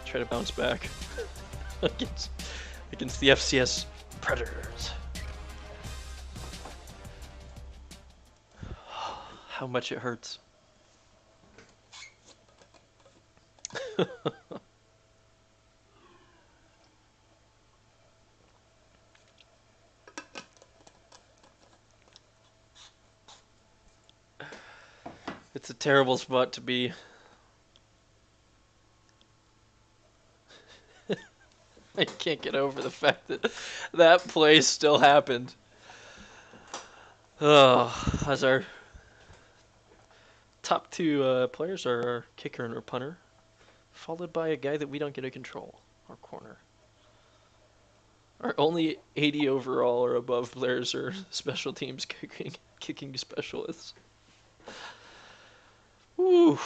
try to bounce back against the FCS Predators. How much it hurts. It's a terrible spot to be. I can't get over the fact that that play still happened. Oh, as our top two players are our kicker and our punter, followed by a guy that we don't get to control, our corner. Our only 80 overall or above players are special teams kicking specialists. Woo.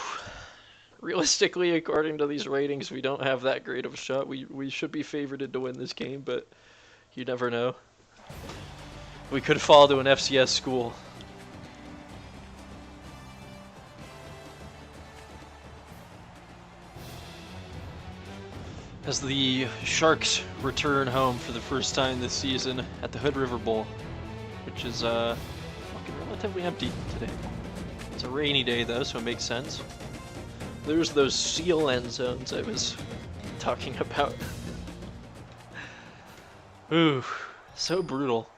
Realistically, according to these ratings, we don't have that great of a shot. We should be favored to win this game, but you never know. We could fall to an FCS school. As the Sharks return home for the first time this season at the Hood River Bowl, which is looking relatively empty today. It's a rainy day though, so it makes sense. There's those seal end zones I was talking about. Ooh, so brutal.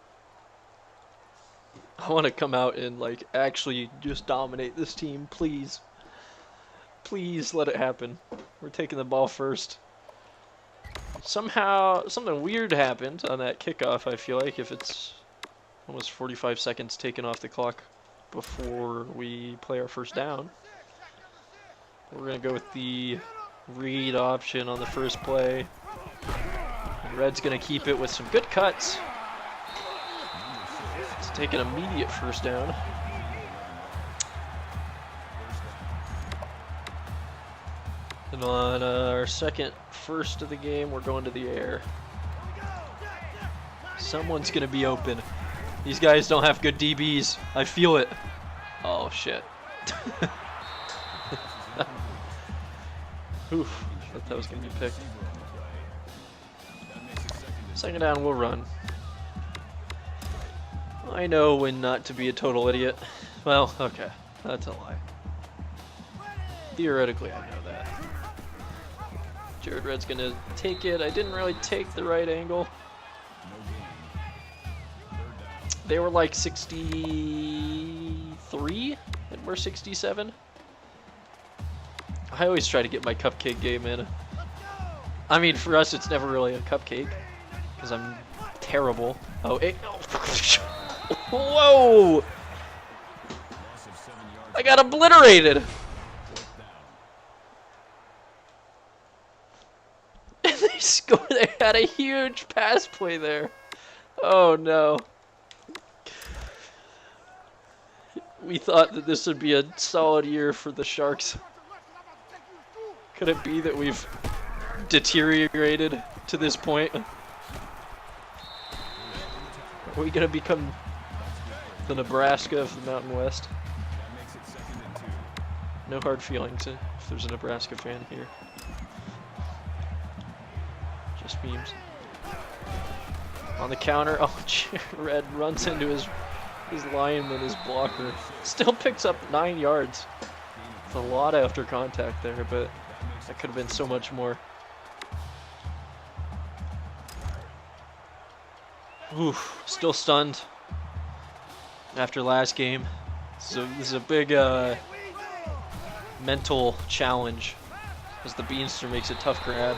I want to come out and like actually just dominate this team, please. Please let it happen. We're taking the ball first. Somehow, something weird happened on that kickoff, I feel like, if it's almost 45 seconds taken off the clock before we play our first down. We're going to go with the read option on the first play. And Red's going to keep it with some good cuts. Let's take an immediate first down. And on our second first of the game, we're going to the air. Someone's going to be open. These guys don't have good DBs. I feel it. Oh, shit. Oof, I thought that was going to be picked. Second down, we'll run. I know when not to be a total idiot. Well, okay, that's a lie. Theoretically, I know that. Jared Red's going to take it. I didn't really take the right angle. They were like 63, and we're 67. I always try to get my cupcake game in. I mean, for us, it's never really a cupcake, because I'm terrible. Oh, it, oh. Whoa! I got obliterated! And they scored. They had a huge pass play there. Oh, no. We thought that this would be a solid year for the Sharks. Could it be that we've deteriorated to this point? Are we going to become the Nebraska of the Mountain West? No hard feelings if there's a Nebraska fan here. Just memes. On the counter, oh, Red runs into his lineman, his blocker. Still picks up 9 yards. It's a lot after contact there, but that could have been so much more. Oof, still stunned after last game. So this is a big mental challenge as the Beanster makes a tough grab.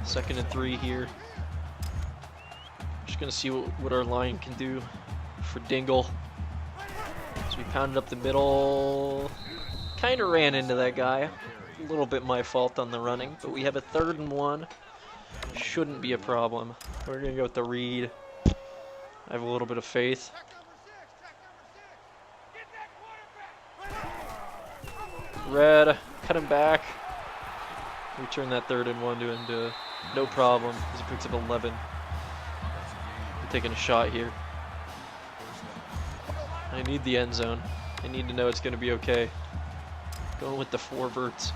Second and 3 here. Just gonna see what our line can do for Dingle. So we pounded up the middle. Kind of ran into that guy. A little bit my fault on the running, but we have a 3rd and 1. Shouldn't be a problem. We're gonna go with the read. I have a little bit of faith. Red, cut him back. Return that 3rd and 1 to him to no problem because he picks up 11. We're taking a shot here. I need the end zone. I need to know it's going to be okay. Going with the 4 verts.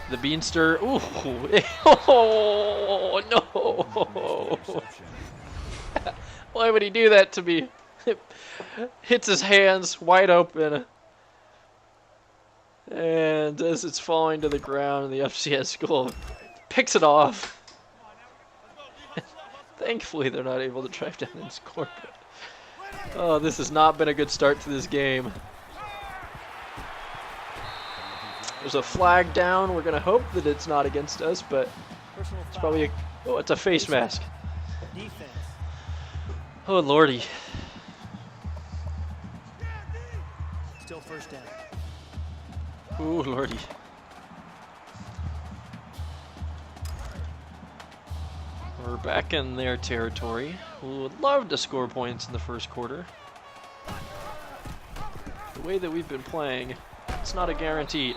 The Beanster. Ooh. Oh, no. Why would he do that to me? Hits his hands wide open. And as it's falling to the ground, the FCS school picks it off. Thankfully, they're not able to drive down and score. But, oh, this has not been a good start to this game. There's a flag down. We're going to hope that it's not against us, but it's probably a... Oh, it's a face mask. Oh, lordy. Still first down. Oh, lordy. We're back in their territory. We would love to score points in the first quarter. The way that we've been playing, it's not a guarantee.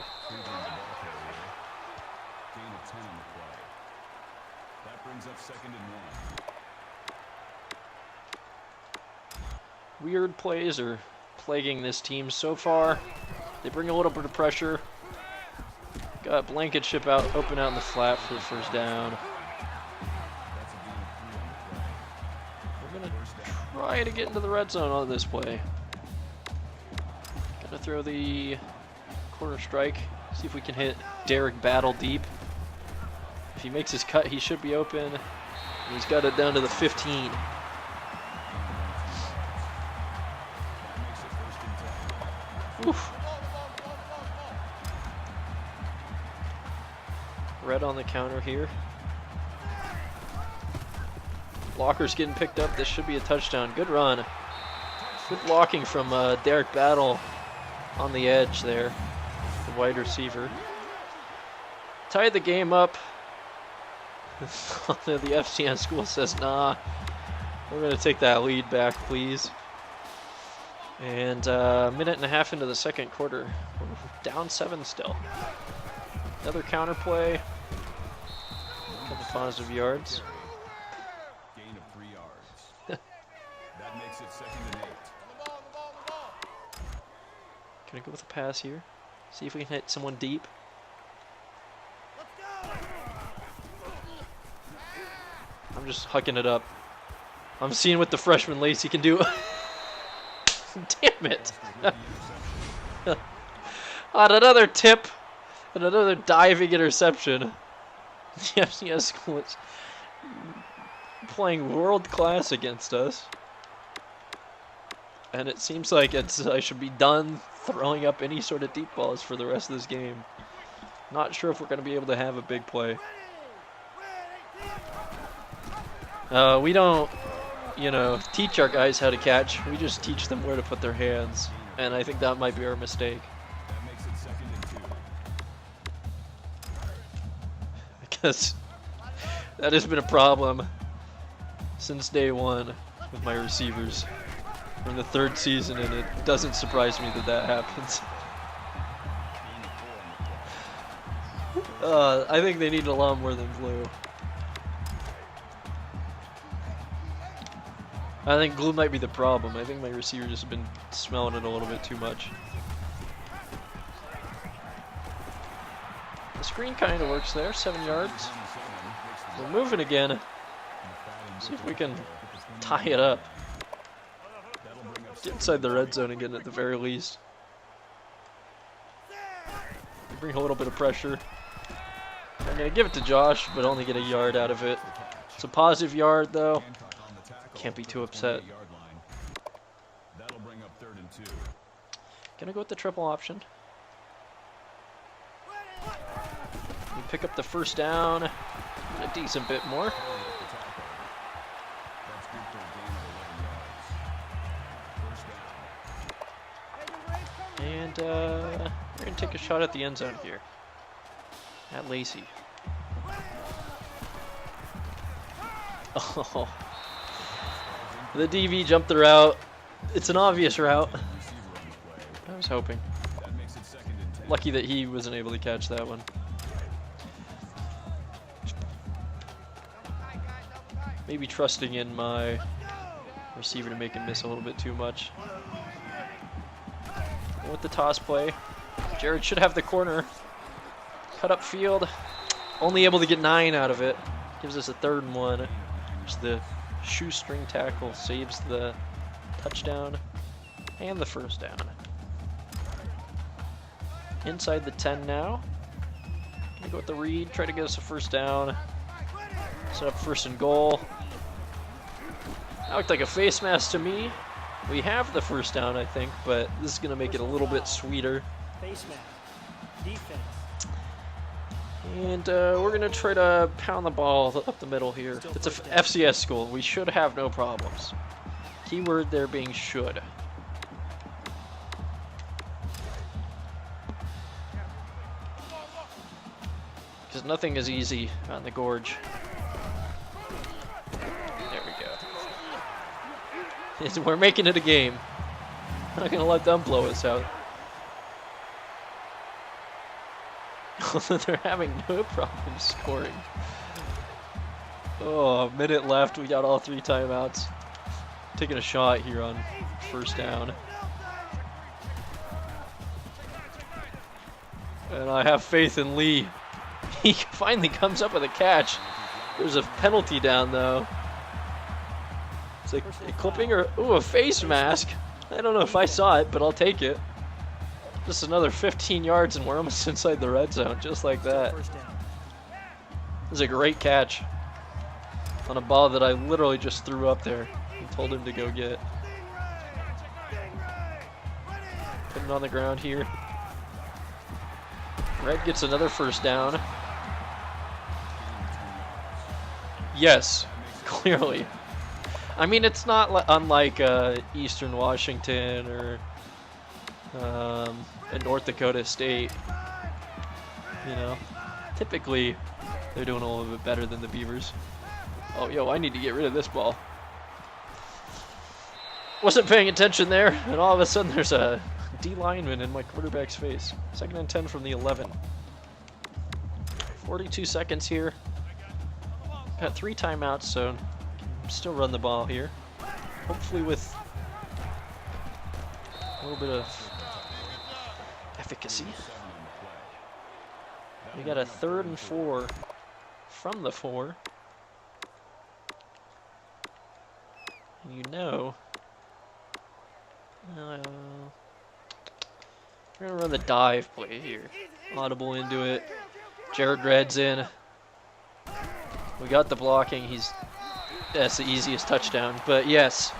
Weird plays are plaguing this team so far. They bring a little bit of pressure. Got Blankenship out, open out in the flat for the first down. We're gonna try to get into the red zone on this play. Gonna throw the corner strike. See if we can hit Derek Battle deep. If he makes his cut, he should be open. He's got it down to the 15. Oof. Red on the counter here. Blocker's getting picked up. This should be a touchdown. Good run. Good blocking from Derek Battle on the edge there, the wide receiver. Tied the game up. The FCS school says, nah, we're going to take that lead back, please. And a minute and a half into the second quarter, we're down 7 still. Another counter play. A couple positive yards. Gain of 3 yards. That makes it 2nd and 8. Gonna go with a pass here. See if we can hit someone deep. I'm just hucking it up. I'm seeing what the freshman Lacey can do. Damn it! On another tip and another diving interception. The FCS school is playing world class against us. And it seems like I should be done throwing up any sort of deep balls for the rest of this game. Not sure if we're going to be able to have a big play. We don't, teach our guys how to catch. We just teach them where to put their hands. And I think that might be our mistake. That makes it 2nd and 2. Because that has been a problem since day one with my receivers. We're in the 3rd season, and it doesn't surprise me that that happens. I think they need a lot more than glue. I think glue might be the problem. I think my receivers have been smelling it a little bit too much. The screen kind of works there, 7 yards. We're moving again. See if we can tie it up. Get inside the red zone again at the very least. We bring a little bit of pressure. I'm going to give it to Josh, but only get a yard out of it. It's a positive yard, though. Can't be too upset. That'll bring up 3rd and 2. Gonna go with the triple option. We pick up the first down. A decent bit more. That's good for a gain of 11 yards. 1st down. And we're gonna take a shot at the end zone here. At Lacey. Oh. The DV jumped the route. It's an obvious route. I was hoping. That makes it 2nd and 10. Lucky that he wasn't able to catch that one. Maybe trusting in my receiver to make him miss a little bit too much. With the toss play, Jared should have the corner. Cut up field, only able to get 9 out of it. Gives us a 3rd and 1. Which the shoestring tackle saves the touchdown and the first down. Inside the 10 now. Gonna go with the read, try to get us a first down. Set up 1st and goal. That looked like a face mask to me. We have the first down, I think, but this is gonna make it a little bit sweeter. Face mask. Defense. And we're gonna try to pound the ball up the middle here. It's a FCS school. We should have no problems. Keyword there being should. Because nothing is easy on the Gorge. There we go. We're making it a game. I'm not gonna let them blow us out. They're having no problem scoring. Oh, a minute left. We got all 3 timeouts. Taking a shot here on first down. And I have faith in Lee. He finally comes up with a catch. There's a penalty down though. It's like a clipping or ooh, a face mask. I don't know if I saw it, but I'll take it. Just another 15 yards and we're almost inside the red zone, just like that. This is a great catch on a ball that I literally just threw up there and told him to go get. Putting it on the ground here. Red gets another first down. Yes, clearly. I mean, it's not unlike Eastern Washington or North Dakota State. You know, typically they're doing a little bit better than the Beavers. Oh, yo, I need to get rid of this ball. Wasn't paying attention there, and all of a sudden there's a D lineman in my quarterback's face. 2nd and 10 from the 11. 42 seconds here. Got 3 timeouts, so can still run the ball here. Hopefully with a little bit of efficacy. We got a 3rd and 4 from the 4. And you know, we're gonna run the dive play here. Audible into it. Jared Red's in. We got the blocking. That's the easiest touchdown. But yes,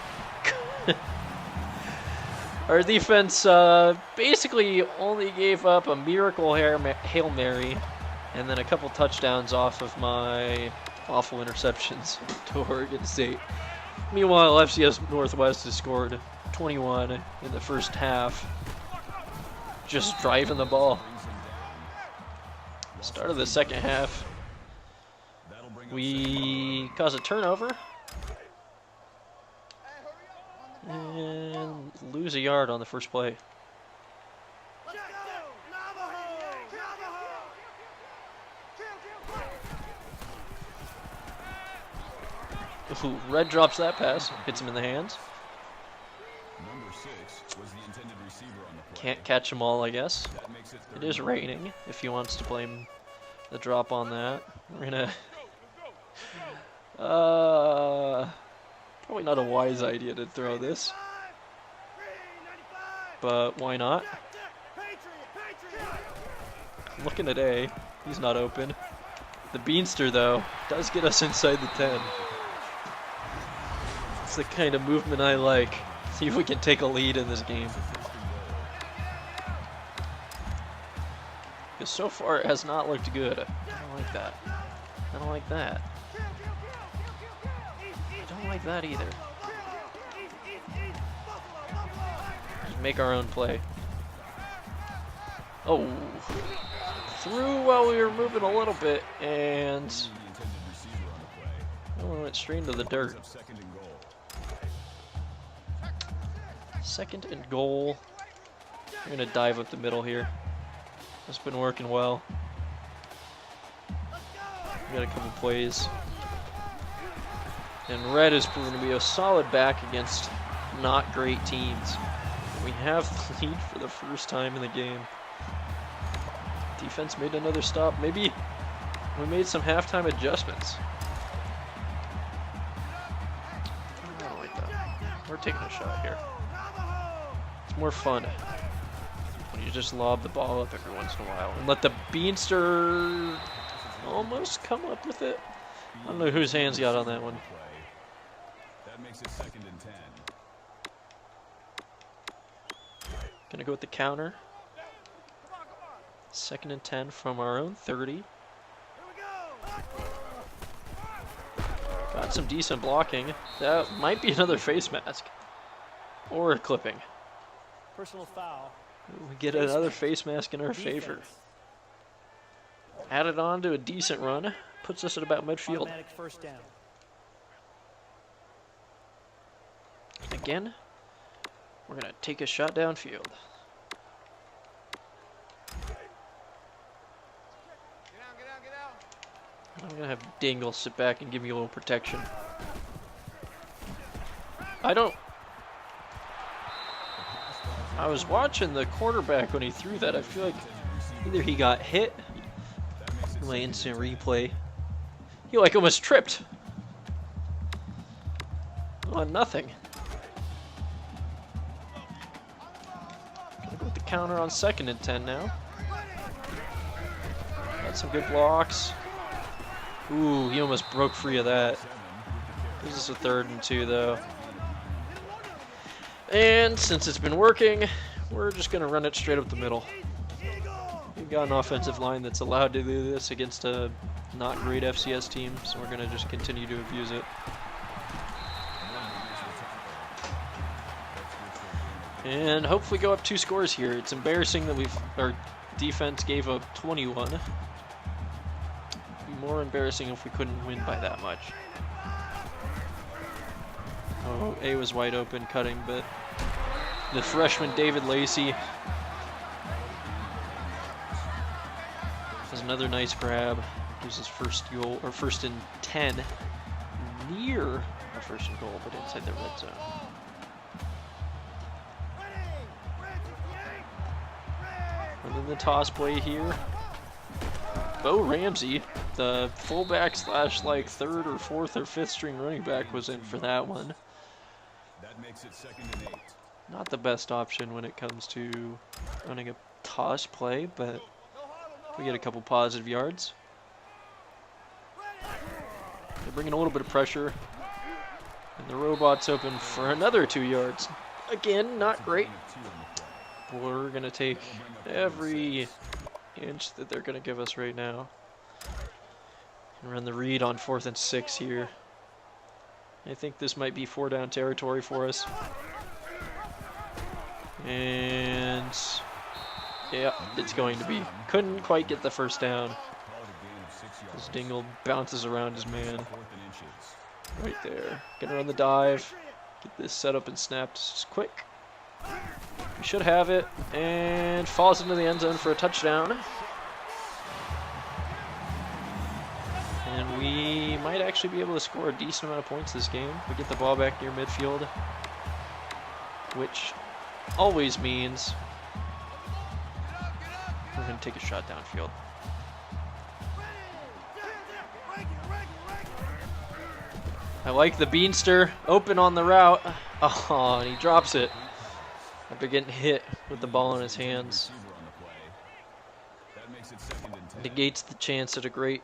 our defense basically only gave up a miracle Hail Mary and then a couple touchdowns off of my awful interceptions to Oregon State. Meanwhile, FCS Northwest has scored 21 in the first half. Just driving the ball. Start of the second half, we cause a turnover and lose a yard on the first play. Ooh, Red drops that pass, hits him in the hands. Can't catch them all, I guess. It is raining, if he wants to blame the drop on that. We're gonna... probably not a wise idea to throw this. But why not? Looking at A, he's not open. The Beanster, though, does get us inside the 10. It's the kind of movement I like. See if we can take a lead in this game. Because so far it has not looked good. I don't like that. I don't like that. I don't like that either. Just make our own play. Oh. Through while we were moving a little bit, and we went straight into the dirt. 2nd and goal. We're gonna dive up the middle here. It's been working well. We got a couple plays. And red is proven to be a solid back against not great teams. We have the lead for the first time in the game. Defense made another stop. Maybe we made some halftime adjustments. I don't like that. We're taking a shot here. It's more fun when you just lob the ball up every once in a while and let the Beanster almost come up with it. I don't know whose hands got on that one. That makes it 2nd and 10. Gonna go with the counter. 2nd and 10 from our own 30. Got some decent blocking. That might be another face mask. Or a clipping. Personal foul. We get another face mask in our favor. Added on to a decent run. Puts us at about midfield. Automatic first down. Again, we're going to take a shot downfield. I'm going to have Dingle sit back and give me a little protection. I was watching the quarterback when he threw that. I feel like either he got hit in my instant replay. He like almost tripped. On nothing. Gonna go with the counter on 2nd and 10 now. Got some good blocks. Ooh, he almost broke free of that. This is a 3rd and 2 though. And since it's been working, we're just gonna run it straight up the middle. We've got an offensive line that's allowed to do this against a not great FCS team, so we're gonna just continue to abuse it. And hopefully go up 2 scores here. It's embarrassing that our defense gave up 21. It'd be more embarrassing if we couldn't win by that much. Oh, A was wide open cutting, but the freshman David Lacey has another nice grab. Gives his first goal, or 1st and 10, near a 1st and goal, but inside the red zone. And then the toss play here. Bo Ramsey, the fullback slash like 3rd or 4th or 5th string running back, was in for that one. That makes it 2nd and 8. Not the best option when it comes to running a toss play, but we get a couple positive yards. They're bringing a little bit of pressure, and the robot's open for another 2 yards. Again, not great. We're gonna take every inch that they're gonna give us right now and run the read on 4th and 6 here. I think this might be 4 down territory for us. And yeah, it's going to be. Couldn't quite get the 1st down. As Dingle bounces around his man. Right there. Gonna run the dive. Get this set up and snapped just quick. We should have it. And falls into the end zone for a touchdown. And we might actually be able to score a decent amount of points this game. We get the ball back near midfield, which always means we're going to take a shot downfield. I like the Beanster open on the route. Oh, and he drops it after getting hit with the ball in his hands. Negates the chance at a great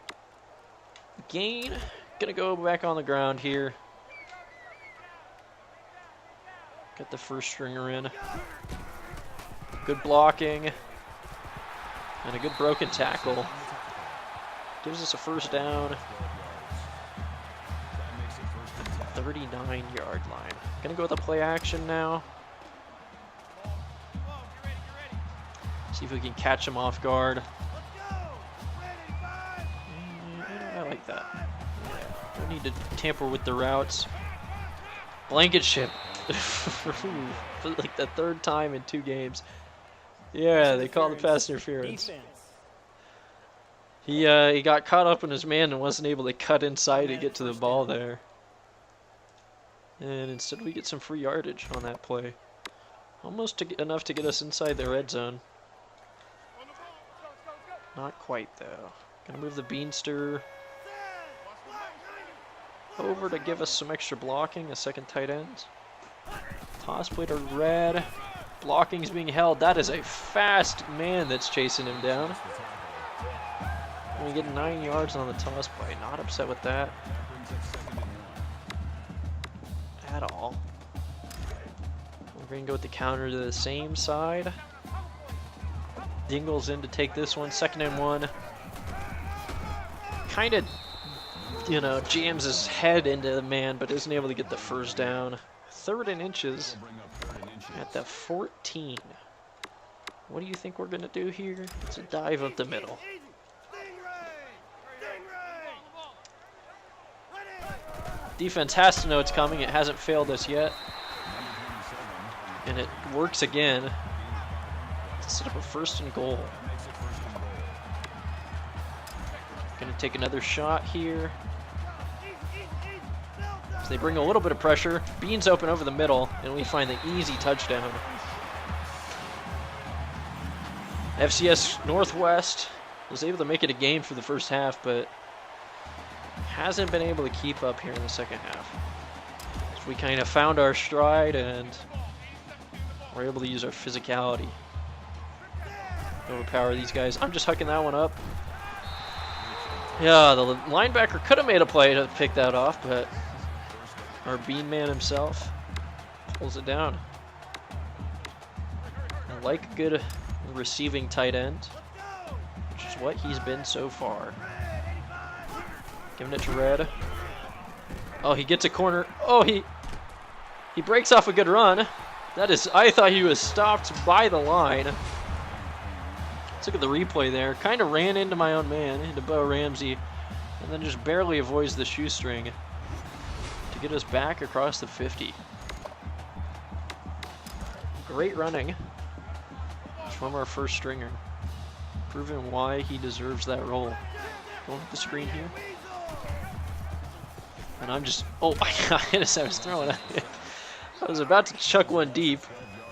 gain. Gonna go back on the ground here. Got the 1st stringer in. Good blocking. And a good broken tackle. Gives us a 1st down. 39-yard line. Gonna go with a play action now. See if we can catch him off guard. I like that. Yeah, don't need to tamper with the routes. Blankenship. For like the 3rd time in 2 games. Yeah, they called the pass interference. He got caught up in his man and wasn't able to cut inside to get to the ball there. And instead we get some free yardage on that play. Almost enough to get us inside the red zone. Not quite, though. Gonna move the Beanster over to give us some extra blocking, a second tight end. Toss play to red. Blocking's being held. That is a fast man that's chasing him down. We get 9 yards on the toss play. Not upset with that at all. We're going to go with the counter to the same side. Dingle's in to take this one. 2nd and 1. Kind of, you know, jams his head into the man, but isn't able to get the first down. 3rd and inches at the 14. What do you think we're going to do here? It's a dive up the middle. Defense has to know it's coming. It hasn't failed us yet. And it works again. Set up a 1st and goal. Gonna take another shot here. So they bring a little bit of pressure. Beans open over the middle, and we find the easy touchdown. FCS Northwest was able to make it a game for the first half, but hasn't been able to keep up here in the second half. So we kind of found our stride, and we're able to use our physicality to overpower these guys. I'm just hucking that one up. Yeah, the linebacker could have made a play to pick that off, but our bean man himself pulls it down. I like a good receiving tight end, which is what he's been so far. Giving it to Red. Oh, he gets a corner. Oh, he breaks off a good run. That is, I thought he was stopped by the line. Let's look at the replay there. Kind of ran into my own man, into Bo Ramsey, and then just barely avoids the shoestring to get us back across the 50. Great running from our first stringer, proving why he deserves that role. Going with the screen here. And I'm just, oh my goodness, I was throwing it. I was about to chuck one deep.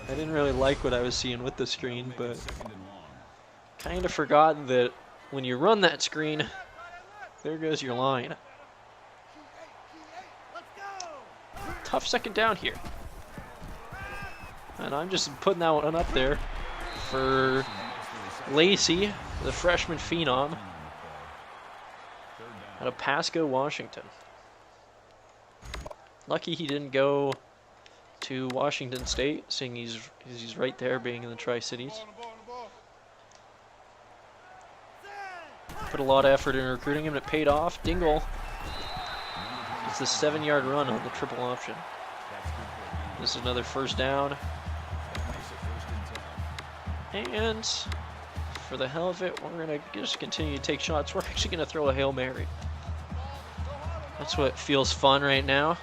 I didn't really like what I was seeing with the screen, but kind of forgotten that when you run that screen, there goes your line. Tough 2nd down here. And I'm just putting that one up there for Lacey, the freshman phenom out of Pasco, Washington. Lucky he didn't go to Washington State, seeing he's right there, being in the Tri-Cities. Put a lot of effort in recruiting him, and it paid off. Dingle gets the 7-yard run on the triple option. This is another 1st down. And for the hell of it, we're going to just continue to take shots. We're actually going to throw a Hail Mary. That's what feels fun right now.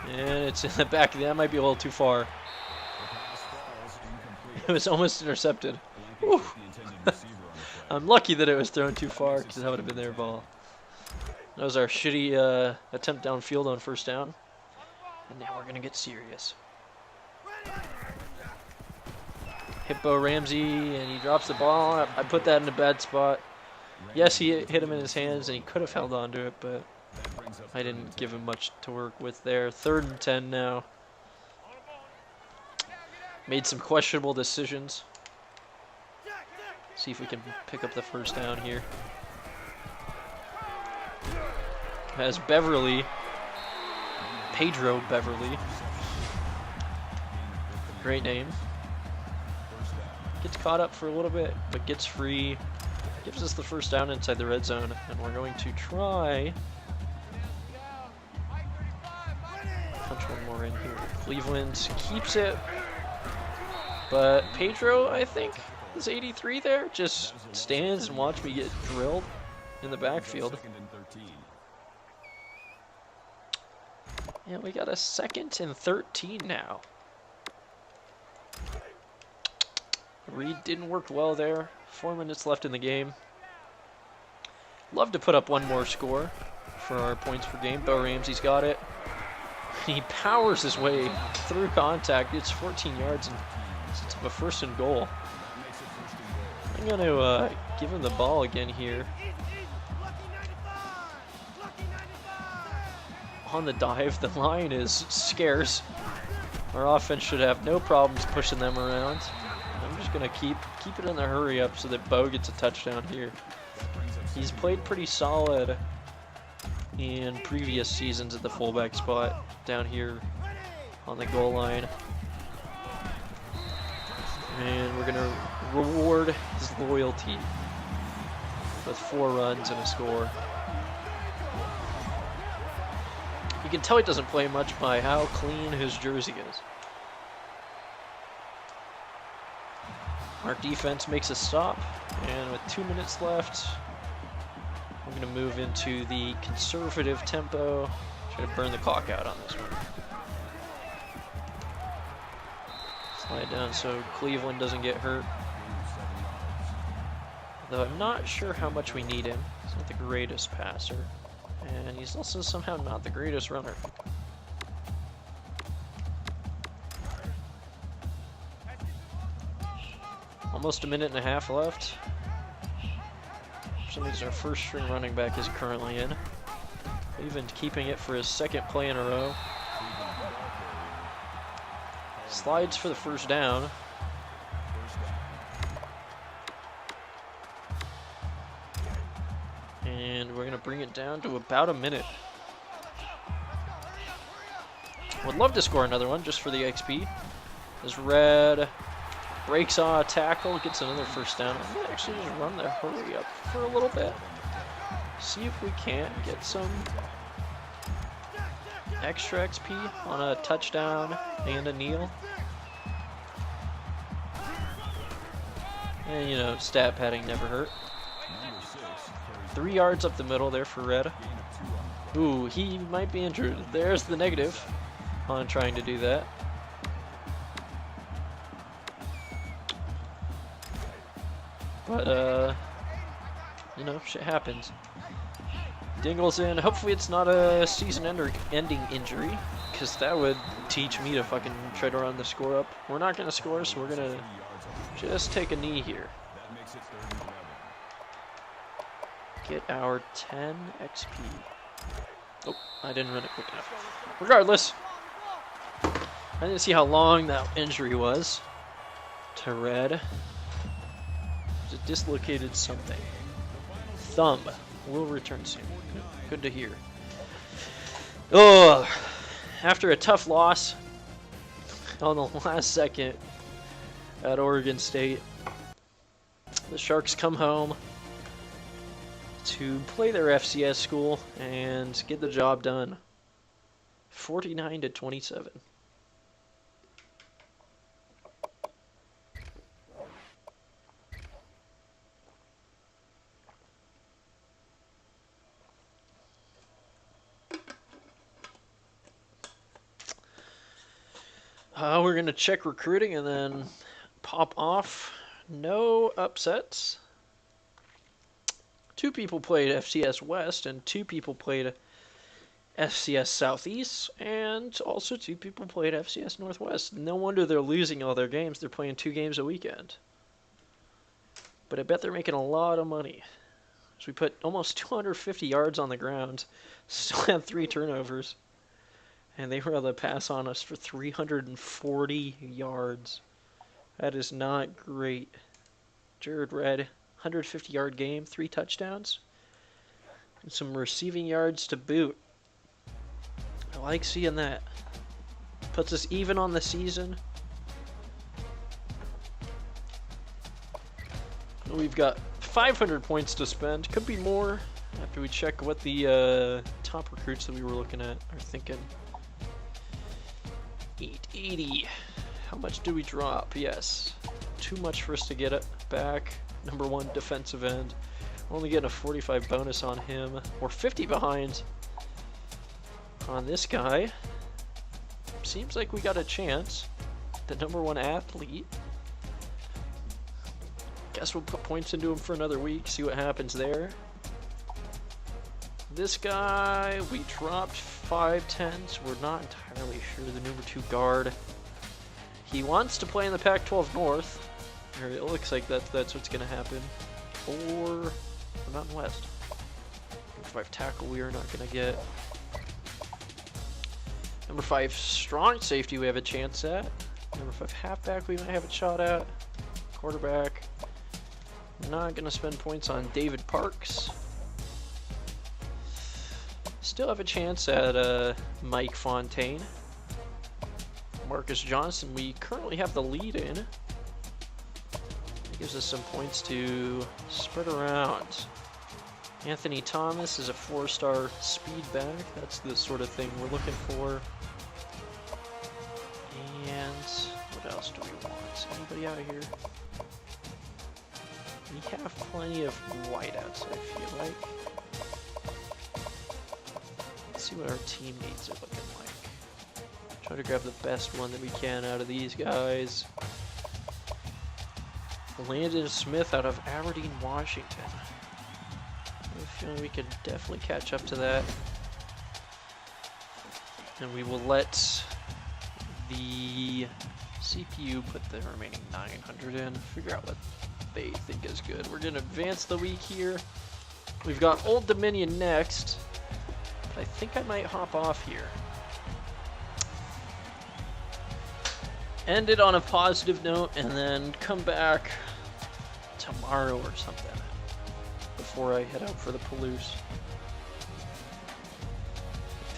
And it's in the back. That might be a little too far. It was almost intercepted. I'm lucky that it was thrown too far, because that would have been their ball. That was our shitty attempt downfield on 1st down. And now we're going to get serious. Hit Bo Ramsey, and he drops the ball. I put that in a bad spot. Yes, he hit him in his hands, and he could have held on to it, but I didn't give him much to work with there. 3rd and 10 now. Made some questionable decisions. See if we can pick up the 1st down here. As Beverly, Pedro Beverly, great name, gets caught up for a little bit, but gets free, gives us the 1st down inside the red zone, and we're going to try punch one more in here. Cleveland keeps it, but Pedro, I think, is 83 there, just stands and watch me get drilled in the backfield. And we got a 2nd and 13 now. Reed didn't work well there. 4 minutes left in the game. Love to put up one more score for our points per game. Bo Ramsey's got it. He powers his way through contact. It's 14 yards and sets up a 1st and goal. I'm going to give him the ball again here. On the dive, the line is scarce. Our offense should have no problems pushing them around. I'm just going to keep it in the hurry up so that Bo gets a touchdown here. He's played pretty solid in previous seasons at the fullback spot down here on the goal line. And we're going to reward his loyalty with 4 runs and a score. You can tell he doesn't play much by how clean his jersey is. Our defense makes a stop, and with 2 minutes left, we're going to move into the conservative tempo. Try to burn the clock out on this one. Slide down so Cleveland doesn't get hurt. Though I'm not sure how much we need him. He's not the greatest passer. And he's also somehow not the greatest runner. Almost a minute and a half left. For some reason, our first string running back is currently in. Even keeping it for his 2nd play in a row. Slides for the 1st down. And we're going to bring it down to about a minute. Would love to score another one just for the XP. As Red breaks on a tackle, gets another 1st down. I'm going to actually just run the hurry up for a little bit. See if we can't get some extra XP on a touchdown and a kneel. And, you know, stat padding never hurt. 3 yards up the middle there for Red. Ooh, he might be injured. There's the negative on trying to do that. But, you know, shit happens. Dingle's in. Hopefully it's not a season-ending injury, because that would teach me to fucking try to run the score up. We're not going to score, so we're going to just take a knee here. Get our 10 XP. Oh, I didn't run it quick enough. Regardless, I didn't see how long that injury was to Red. Just dislocated something. Thumb will return soon. Good to hear. Oh, after a tough loss on the last second at Oregon State, the Sharks come home to play their FCS school and get the job done. 49-27. We're going to check recruiting and then pop off. No upsets. 2 people played FCS West, and 2 people played FCS Southeast, and also 2 people played FCS Northwest. No wonder they're losing all their games. They're playing 2 games a weekend. But I bet they're making a lot of money. So we put almost 250 yards on the ground, still had 3 turnovers, and they were able to pass on us for 340 yards. That is not great. Jared Red, 150-yard game, 3 touchdowns, and some receiving yards to boot. I like seeing that. Puts us even on the season. We've got 500 points to spend. Could be more after we check what the top recruits that we were looking at are thinking. 880. How much do we drop? Yes. Too much for us to get it back. Number 1 defensive end. We're only getting a 45 bonus on him. We're 50 behind on this guy. Seems like we got a chance. The number 1 athlete. Guess we'll put points into him for another week, see what happens there. This guy, we dropped 5'10", so we're not entirely sure. The number 2 guard. He wants to play in the Pac-12 North. Or it looks like that's what's going to happen. Or the Mountain West. Number 5 tackle we are not going to get. Number 5 strong safety we have a chance at. Number 5 halfback we might have a shot at. Quarterback. Not going to spend points on David Parks. Still have a chance at Mike Fontaine. Marcus Johnson, we currently have the lead in. It gives us some points to spread around. Anthony Thomas is a 4-star speed back. That's the sort of thing we're looking for. And what else do we want? Anybody out of here? We have plenty of wideouts, I feel like. Let's see what our team needs are looking like. Try to grab the best one that we can out of these guys. Landon Smith out of Aberdeen, Washington. I have a feeling we could definitely catch up to that. And we will let the CPU put the remaining 900 in, figure out what they think is good. We're gonna advance the week here. We've got Old Dominion next, but I think I might hop off here. End it on a positive note and then come back tomorrow or something before I head out for the Palouse.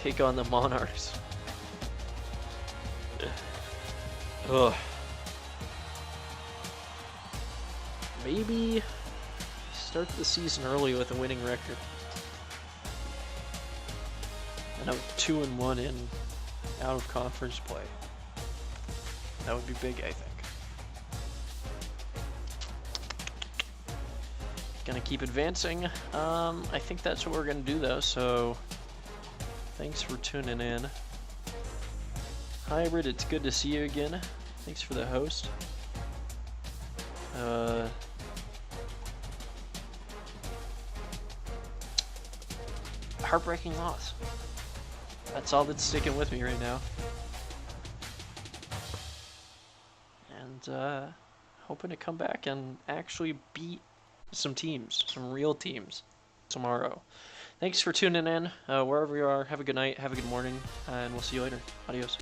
Take on the Monarchs. Ugh. Maybe start the season early with a winning record. And I'm 2-1 in out of conference play. That would be big, I think. Gonna keep advancing. I think that's what we're gonna do though, so thanks for tuning in. Hybrid, it's good to see you again. Thanks for the host. Heartbreaking loss. That's all that's sticking with me right now. And hoping to come back and actually beat some teams, some real teams tomorrow. Thanks for tuning in. Wherever you are, have a good night, have a good morning, and we'll see you later. Adios.